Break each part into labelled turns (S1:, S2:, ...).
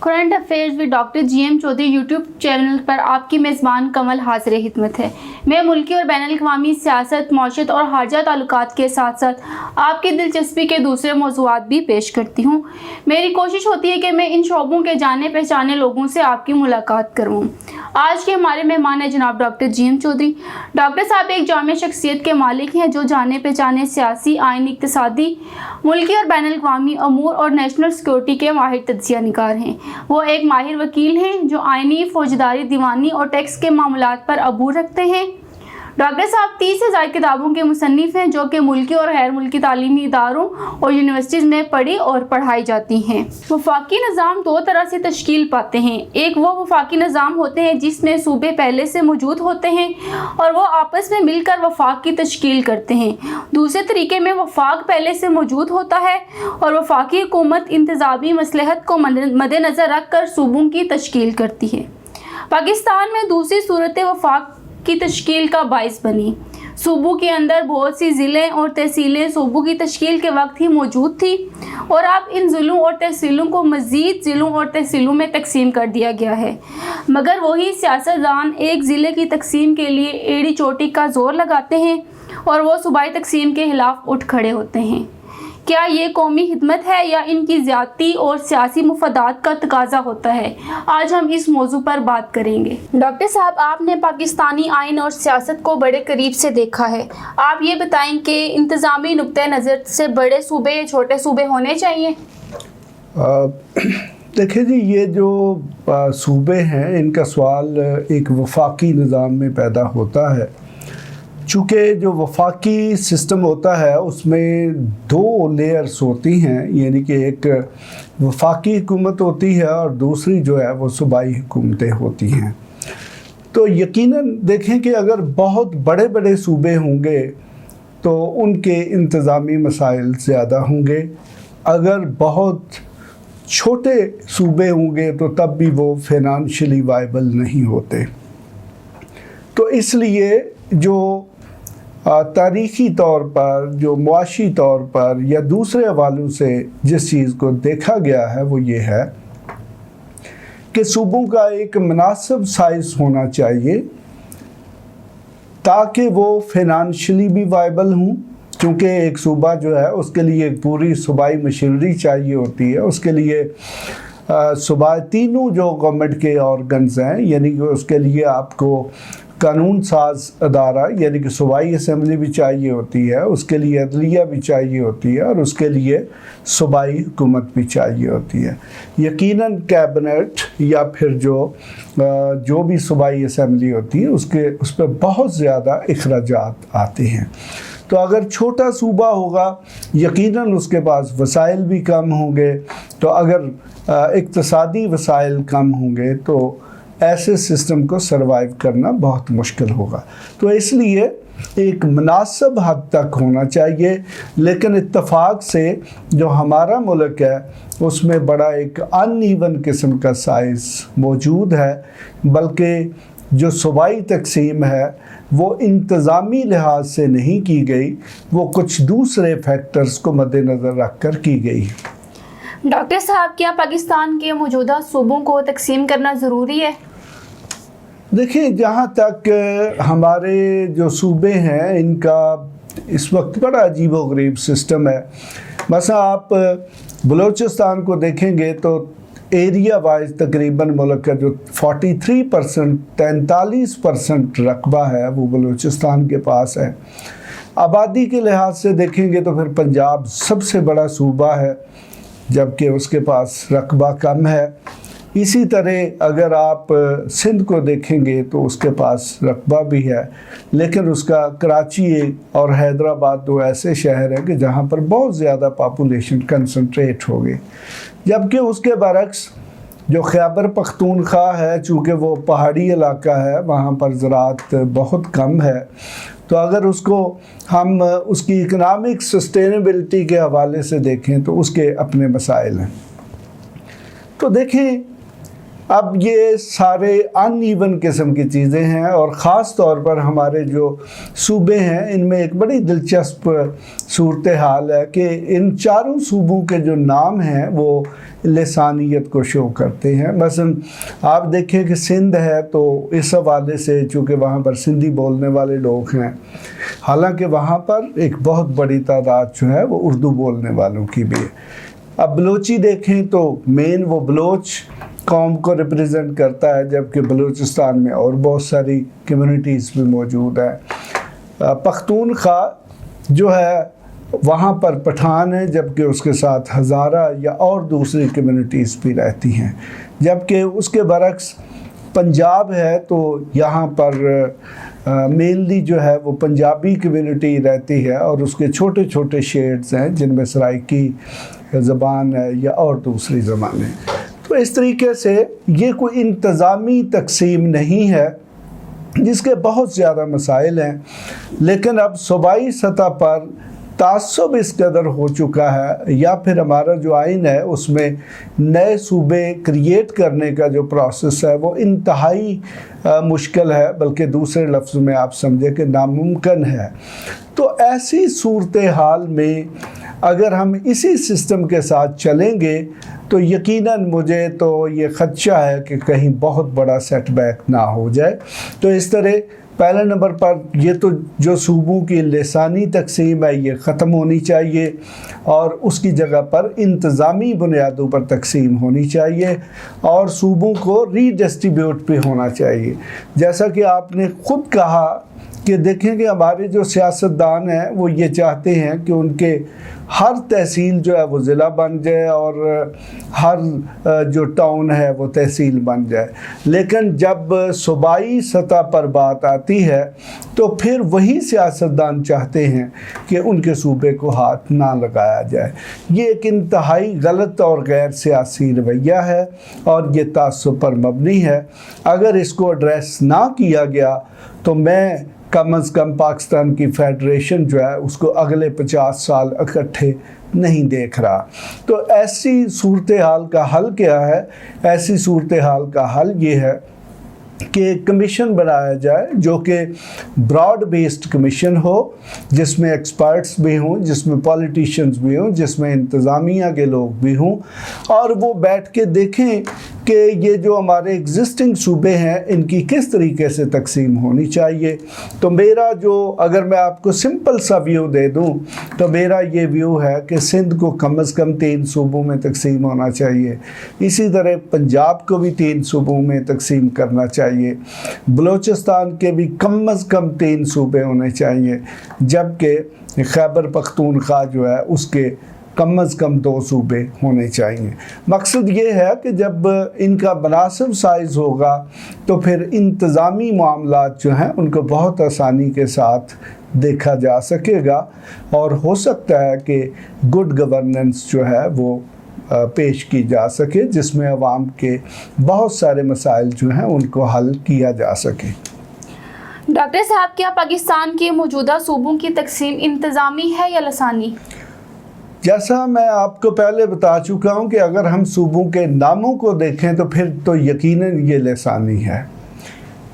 S1: Current affairs with doctor GM Chaudhary YouTube channel पर आपकी मेज़बान कमल हाजिर हिदमत है। मैं मुल्की और बैनुल अक़वामी सियासत, मौशत और खारजा ताल्लुकात के साथ साथ आपकी दिलचस्पी के दूसरे मौज़ूआत भी पेश करती हूँ। मेरी कोशिश होती है कि मैं इन शोबों के जाने पहचाने लोगों से आपकी मुलाकात करवाऊँ। आज के हमारे मेहमान हैं जनाब डॉक्टर GM चौधरी। डॉक्टर साहब एक जामे शख्सियत के मालिक हैं जो जाने पहचाने सियासी, आइनी, इक़्तिसादी, मुल्की और बैनुल अक़वामी अमूर और नेशनल सिक्योरिटी के माहिर तज्ज़िया निगार हैं। वो एक माहिर वकील हैं जो आइनी, फौजदारी, दीवानी और टैक्स के मामलात पर अबूर रखते हैं। डॉक्टर साहब 30 से ज़ायद किताबों के मुसन्निफ़ हैं जो कि मुल्की और गैर मुल्की तालीमी इदारों और यूनिवर्सिटीज़ में पढ़ी और पढ़ाई जाती हैं। वफाकी निज़ाम दो तरह से तश्कील पाते हैं। एक वो वफाकी निज़ाम होते हैं जिसमें सूबे पहले से मौजूद होते हैं और वो आपस में मिलकर वफाक की तश्कील करते हैं। दूसरे तरीके में वफाक पहले से मौजूद होता है और वफाकी हुकूमत इंतज़ामी मसलहत को मद्देनज़र रख कर सूबों की तश्कील करती है। पाकिस्तान में दूसरी सूरत वफाक की तश्कील का बाइस बनी। सूबों के अंदर बहुत सी ज़िले और तहसीलें सूबों की तश्कील के वक्त ही मौजूद थी और अब इन ज़िलों और तहसीलों को मज़ीद ज़िलों और तहसीलों में तकसीम कर दिया गया है। मगर वही सियासतदान एक ज़िले की तकसीम के लिए एड़ी चोटी का ज़ोर लगाते हैं और वो सूबाई तकसीम के खिलाफ उठ खड़े होते हैं। क्या ये कौमी हिदमत है या इनकी ज़्यादती और सियासी मुफादात का तकाजा होता है? आज हम इस मौजू पर बात करेंगे। डॉक्टर साहब, आपने पाकिस्तानी आइन और सियासत को बड़े करीब से देखा है। आप ये बताएं कि इंतज़ामी नुक्ते नज़र से बड़े सूबे या छोटे सूबे होने चाहिए?
S2: देखिए जी, ये जो सूबे हैं इनका सवाल एक वफाकी निज़ाम में पैदा होता है। चूँकि जो वफाकी सिस्टम होता है उसमें दो लेयर्स होती हैं, यानी कि एक वफाकी हुकूमत होती है और दूसरी जो है वो सूबाई हुकूमतें होती हैं। तो यकीनन देखें कि अगर बहुत बड़े बड़े सूबे होंगे तो उनके इंतज़ामी मसाइल ज़्यादा होंगे। अगर बहुत छोटे सूबे होंगे तो तब भी वो फाइनेंशियली वायबल नहीं होते। तो इसलिए जो तारीख़ी तौर पर, जो मुआशी तौर पर या दूसरे हवालों से जिस चीज़ को देखा गया है वो ये है कि सूबों का एक मुनासिब साइज़ होना चाहिए ताकि वो फाइनेंशियली भी वायबल हों। क्योंकि एक सूबा जो है उसके लिए एक पूरी सूबाई मशीनरी चाहिए होती है। उसके लिए सूबा तीनों जो गवर्नमेंट के ऑर्गन्स हैं, यानी कि उसके लिए आपको कानून साज अदारा यानी कि सूबाई असम्बली भी चाहिए होती है, उसके लिए अदलिया भी चाहिए होती है और उसके लिए सूबाई हुकूमत भी चाहिए होती है। यकीनन कैबिनेट या फिर जो भी सूबाई असम्बली होती है उस पर बहुत ज़्यादा अखराजात आते हैं। तो अगर छोटा सूबा होगा यकीनन उसके पास वसाइल भी कम होंगे। तो अगर इक़्तिसादी वसाइल कम होंगे तो ऐसे सिस्टम को सरवाइव करना बहुत मुश्किल होगा। तो इसलिए एक मुनासिब हद तक होना चाहिए, लेकिन इत्तफाक से जो हमारा मुल्क है उसमें बड़ा एक अनइवन किस्म का साइज़ मौजूद है। बल्कि जो सूबाई तकसीम है वो इंतज़ामी लिहाज से नहीं की गई, वो कुछ दूसरे फैक्टर्स को मद्देनज़र रख कर की गई।
S1: डॉक्टर साहब, क्या पाकिस्तान के मौजूदा सूबों को तकसीम करना ज़रूरी है?
S2: देखिए, जहाँ तक हमारे जो सूबे हैं इनका इस वक्त बड़ा अजीब व गरीब सिस्टम है। मसला आप बलूचिस्तान को देखेंगे तो एरिया वाइज तकरीबन मुल्क का जो 43% रकबा है वो बलूचिस्तान के पास है। आबादी के लिहाज से देखेंगे तो फिर पंजाब सबसे बड़ा सूबा है जबकि उसके पास रकबा कम है। इसी तरह अगर आप सिंध को देखेंगे तो उसके पास रकबा भी है, लेकिन उसका कराची और हैदराबाद दो ऐसे शहर हैं कि जहाँ पर बहुत ज़्यादा पॉपुलेशन कंसंट्रेट हो गई। जबकि उसके बरक्स जो खैबर पख्तूनख्वा है, चूँकि वो पहाड़ी इलाका है, वहाँ पर ज़राअत बहुत कम है। तो अगर उसको हम उसकी इकनॉमिक सस्टेनेबिलिटी के हवाले से देखें तो उसके अपने मसाइल हैं। तो देखें, अब ये सारे अनइवन किस्म की चीज़ें हैं और ख़ास तौर पर हमारे जो सूबे हैं इनमें एक बड़ी दिलचस्प सूरत हाल है कि इन चारों सूबों के जो नाम हैं वो लसानियत को शो करते हैं। मसलन आप देखें कि सिंध है तो इस हवाले से चूँकि वहाँ पर सिंधी बोलने वाले लोग हैं, हालांकि वहाँ पर एक बहुत बड़ी तादाद जो है वो उर्दू बोलने वालों की भी है। अब बलोची देखें तो मेन वो बलोच कौम को रिप्रेजेंट करता है, जबकि बलूचिस्तान में और बहुत सारी कम्युनिटीज़ भी मौजूद है। पख्तूनख्वा जो है वहाँ पर पठान है, जबकि उसके साथ हज़ारा या और दूसरी कम्युनिटीज़ भी रहती हैं। जबकि उसके बरक्स पंजाब है तो यहाँ पर मेनली जो है वो पंजाबी कम्युनिटी रहती है और उसके छोटे छोटे शेड्स हैं जिनमें सराइकी ज़बान है या और दूसरी ज़बान है। तो इस तरीके से ये कोई इंतज़ामी तकसीम नहीं है जिसके बहुत ज़्यादा मसाइल हैं, लेकिन अब सूबाई सतह पर तासुब इस कदर हो चुका है या फिर हमारा जो आइन है उसमें नए सूबे क्रिएट करने का जो प्रोसेस है वो इंतहाई मुश्किल है, बल्कि दूसरे लफ्ज़ में आप समझे कि नामुमकिन है। तो ऐसी सूरत हाल में अगर हम इसी सिस्टम के साथ चलेंगे तो यकीनन मुझे तो ये ख़दशा है कि कहीं बहुत बड़ा सेटबैक ना हो जाए। तो इस तरह पहले नंबर पर ये तो जो सूबों की लसानी तकसीम है ये ख़त्म होनी चाहिए और उसकी जगह पर इंतज़ामी बुनियादों पर तकसीम होनी चाहिए और सूबों को रीडिस्ट्रीब्यूट भी होना चाहिए। जैसा कि आपने ख़ुद कहा कि देखें कि हमारे जो सियासतदान हैं वो ये चाहते हैं कि उनके हर तहसील जो है वो ज़िला बन जाए और हर जो टाउन है वो तहसील बन जाए, लेकिन जब सूबाई सतह पर बात आती है तो फिर वही सियासतदान चाहते हैं कि उनके सूबे को हाथ ना लगाया जाए। ये एक इंतहाई गलत और गैर सियासी रवैया है और ये तासुब पर मबनी है। अगर इसको एड्रेस ना किया गया तो मैं कम अज़ कम पाकिस्तान की फेडरेशन जो है उसको अगले 50 साल इकट्ठे नहीं देख रहा। तो ऐसी सूरत हाल का हल क्या है? ऐसी सूरत हाल का हल ये है कि एक कमीशन बनाया जाए जो कि ब्रॉड बेस्ड कमीशन हो, जिसमें एक्सपर्ट्स भी हों, जिसमें पॉलिटिशियंस भी हों, जिसमें इंतज़ामिया के लोग भी हों और वो बैठ के देखें कि ये जो हमारे एग्जिस्टिंग सूबे हैं इनकी किस तरीके से तकसीम होनी चाहिए। तो मेरा जो अगर मैं आपको सिंपल सा व्यू दे दूं तो मेरा ये व्यू है कि सिंध को कम से कम 3 सूबों में तकसीम होना चाहिए, इसी तरह पंजाब को भी 3 सूबों में तकसीम करना चाहिए, बलूचिस्तान के भी कम से कम 3 सूबे होने चाहिए, जबकि खैबर पख्तूनख्वा जो है उसके कम से कम 2 सूबे होने चाहिए। मकसद ये है कि जब इनका मुनासिब साइज़ होगा तो फिर इंतज़ामी मामलात जो हैं उनको बहुत आसानी के साथ देखा जा सकेगा और हो सकता है कि गुड गवर्नेंस जो है वो पेश की जा सके, जिसमें अवाम के बहुत सारे मसाइल जो हैं उनको हल किया जा सके।
S1: डॉक्टर साहब, क्या पाकिस्तान के मौजूदा सूबों की तकसीम इंतज़ामी है या लसानी?
S2: जैसा मैं आपको पहले बता चुका हूँ कि अगर हम सूबों के नामों को देखें तो फिर तो यकीनन ये लसानी है।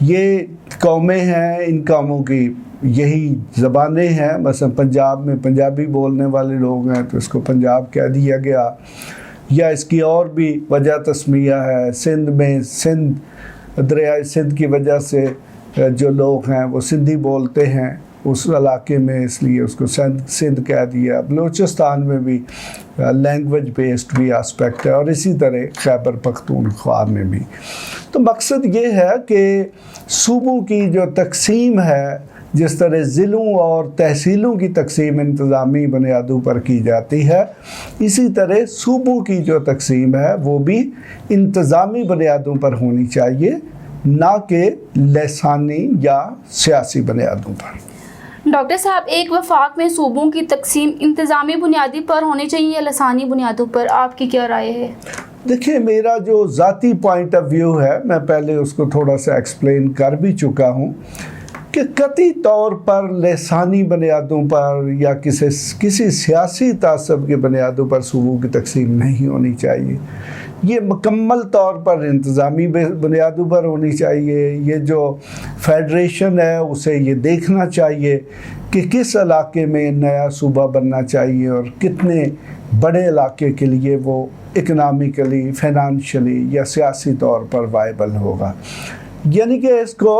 S2: ये कौमें हैं, इन कौमों की यही ज़बानें हैं। मसलन पंजाब में पंजाबी बोलने वाले लोग हैं तो इसको पंजाब कह दिया गया, या इसकी और भी वजह तस्मिया है। सिंध में सिंध दरियाए सिंध की वजह से जो लोग हैं वो सिंधी बोलते हैं उस इलाके में, इसलिए उसको सिंध कह दिया। बलूचिस्तान में भी लैंग्वेज बेस्ड भी एस्पेक्ट है और इसी तरह खैबर पख्तूनख्वा में भी। तो मकसद ये है कि सूबों की जो तकसीम है, जिस तरह ज़िलों और तहसीलों की तकसीम इंतज़ामी बुनियादों पर की जाती है, इसी तरह सूबों की जो तकसीम है वो भी इंतज़ामी बुनियादों पर होनी चाहिए, ना कि लसानी या सियासी बुनियादों पर।
S1: डॉक्टर साहब, एक वफाक में सूबों की तकसीम इंतज़ामी बुनियादी पर होनी चाहिए या लसानी बुनियादों पर, आपकी क्या राय है?
S2: देखिए, मेरा जो ज़ाती पॉइंट ऑफ व्यू है मैं पहले उसको थोड़ा सा एक्सप्लेन कर भी चुका हूँ कि कतई तौर पर लसानी बुनियादों पर या किसी सियासी तासब के बुनियादों पर सूबों की तकसीम नहीं होनी चाहिए। ये मुकम्मल तौर पर इंतज़ामी बुनियादों पर होनी चाहिए। ये जो फेडरेशन है उसे ये देखना चाहिए कि किस इलाके में नया सूबा बनना चाहिए और कितने बड़े इलाके के लिए वो इकनॉमिकली, फाइनेंशियली या सियासी तौर पर वायबल होगा। यानी कि इसको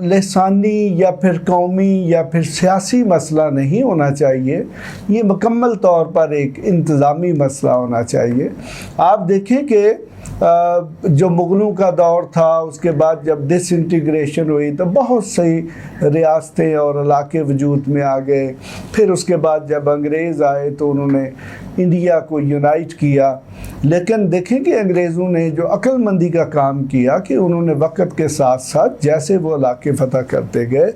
S2: लसानी या फिर कौमी या फिर सियासी मसला नहीं होना चाहिए, ये मुकम्मल तौर पर एक इंतज़ामी मसला होना चाहिए। आप देखें कि जो मुग़लों का दौर था उसके बाद जब डिसइंटीग्रेशन हुई तो बहुत सी रियासतें और इलाके वजूद में आ गए। फिर उसके बाद जब अंग्रेज़ आए तो उन्होंने इंडिया को यूनाइट किया। लेकिन देखें कि अंग्रेज़ों ने जो अक्लमंदी का काम किया कि उन्होंने वक्त के साथ साथ जैसे वो इलाके फतह करते गए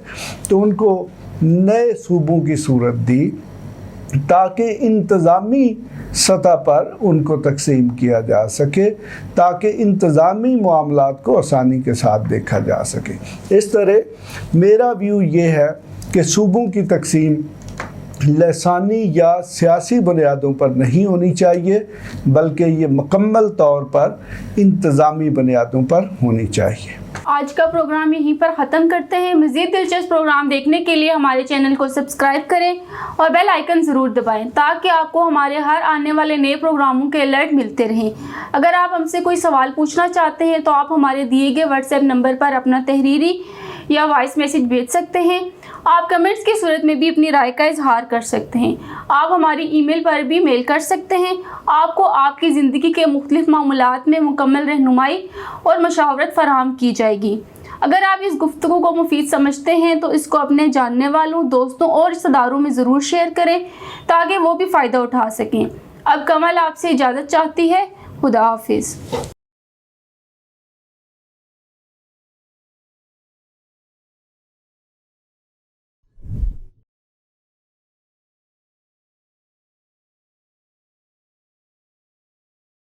S2: तो उनको नए सूबों की सूरत दी ताकि इंतज़ामी सतह पर उनको तकसीम किया जा सके, ताकि इंतज़ामी मामलात को आसानी के साथ देखा जा सके। इस तरह मेरा व्यू ये है कि सूबों की तकसीम लसानी या सियासी बुनियादों पर नहीं होनी चाहिए, बल्कि ये मुकम्मल तौर पर इंतज़ामी बुनियादों पर होनी चाहिए।
S1: आज का प्रोग्राम यहीं पर ख़त्म करते हैं। मज़ीद दिलचस्प प्रोग्राम देखने के लिए हमारे चैनल को सब्सक्राइब करें और बेल आइकन ज़रूर दबाएं ताकि आपको हमारे हर आने वाले नए प्रोग्रामों के अलर्ट मिलते रहें। अगर आप हमसे कोई सवाल पूछना चाहते हैं तो आप हमारे दिए गए व्हाट्सएप नंबर पर अपना तहरीरी या वॉइस मैसेज भेज सकते हैं। आप कमेंट्स की सूरत में भी अपनी राय का इजहार कर सकते हैं। आप हमारी ईमेल पर भी मेल कर सकते हैं। आपको आपकी ज़िंदगी के मुख्तलिफ मामलात में मुकम्मल रहनुमाई और मशावरत फराहम की जाएगी। अगर आप इस गुफ्तगू को मुफीद समझते हैं तो इसको अपने जानने वालों, दोस्तों और रिश्तेदारों में ज़रूर शेयर करें ताकि वो भी फ़ायदा उठा सकें। अब कमल आपसे इजाज़त चाहती है। खुदा हाफिज़।